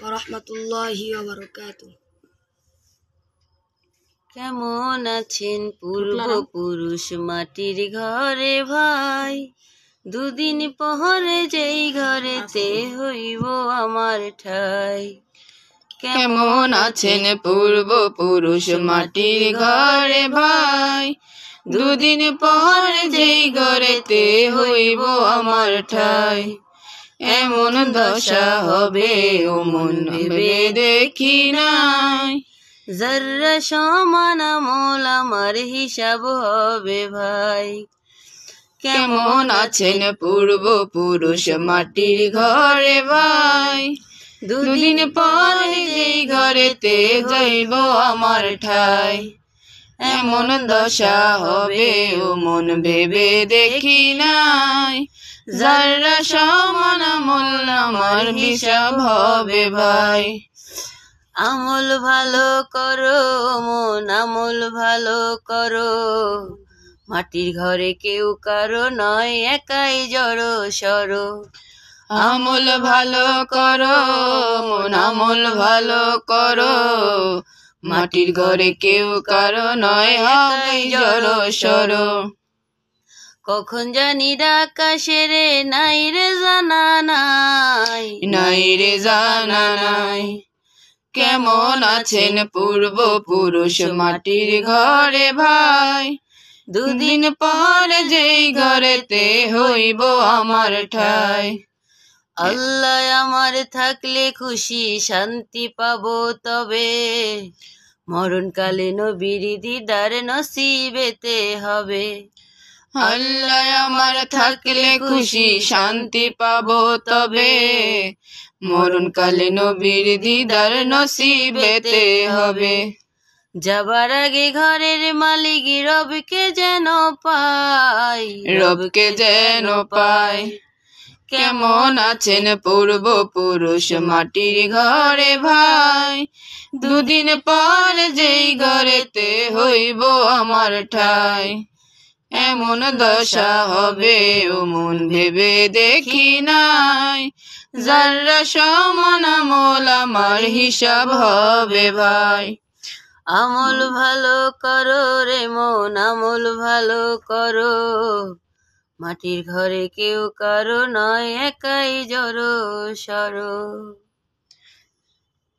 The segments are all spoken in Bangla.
ওয়া রাহমাতুল্লাহি ওয়া বারাকাতুহু। কেমন আছেন পূর্বপুরুষ মাটির ঘরে ভাই, দুদিন পহরে যেই ঘরেতে হইব আমার ঠাই। কেমন আছেন পূর্বপুরুষ মাটির ঘরে ভাই, দুদিন পহরে যেই ঘরেতে হইব আমার ঠাই। এমন দশা হবে ও মন ভেবে দেখি নাই, যার্রা সমান আমল আমার হিসাব হবে ভাই। কেমন আছেন পূর্বপুরুষ মাটির ঘরে ভাই, দুদিন পরে যেই ঘরেতে যাইব আমার ঠাই। এমন দশা হবে ও মন ভেবে দেখি নাই, যারা সমান আমল আমার হিসাব হবে ভাই। আমল ভালো করো মন আমল ভালো করো, মাটির ঘরে কেউ কারো নয় একাই জড়ো সরো। আমল ভালো করো মন আমল ভালো করো, মাটির ঘরে কেউ কারো নয় একাই জড়ো সরো। কখন জানি আকাশে রে নাই রে জানা নাই, নাই রে জানা নাই। কেমন আছেন পূর্বপুরুষ মাটির ঘরে ভাই, দুদিন পরে যেই ঘরেতে হইব আমার ঠাই। আল্লাহ আমার থাকলে খুশি শান্তি পাবো তবে, মরণকালে নবীর দিদার নসিবেতে হবে। আল্লাহ আমার থাকলে খুশি শান্তি পাবো তবে, মরণকালে নবীর দিদার নসিবেতে হবে। যাবার আগে ঘরের মালিক রবকে যেন পাই, রবকে যেন পাই। কেমন আছেন পূর্বপুরুষ মাটির ঘরে ভাই, দুদিন পর যেই ঘরেতে হইব আমার ঠাই। এমন দশা হবে ও মন ভেবে দেখি নাই, যারা সমান আমল আমার হিসাব হবে ভাই। আমল ভালো করো রে মন আমল ভালো করো, মাটির ঘরে কেউ কারো নয় একাই জড়ো সরো।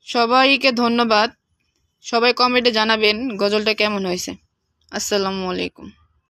সবাইকে ধন্যবাদ। সবাই কমেন্টে জানাবেন গজলটা কেমন হয়েছে। আসসালামু আলাইকুম।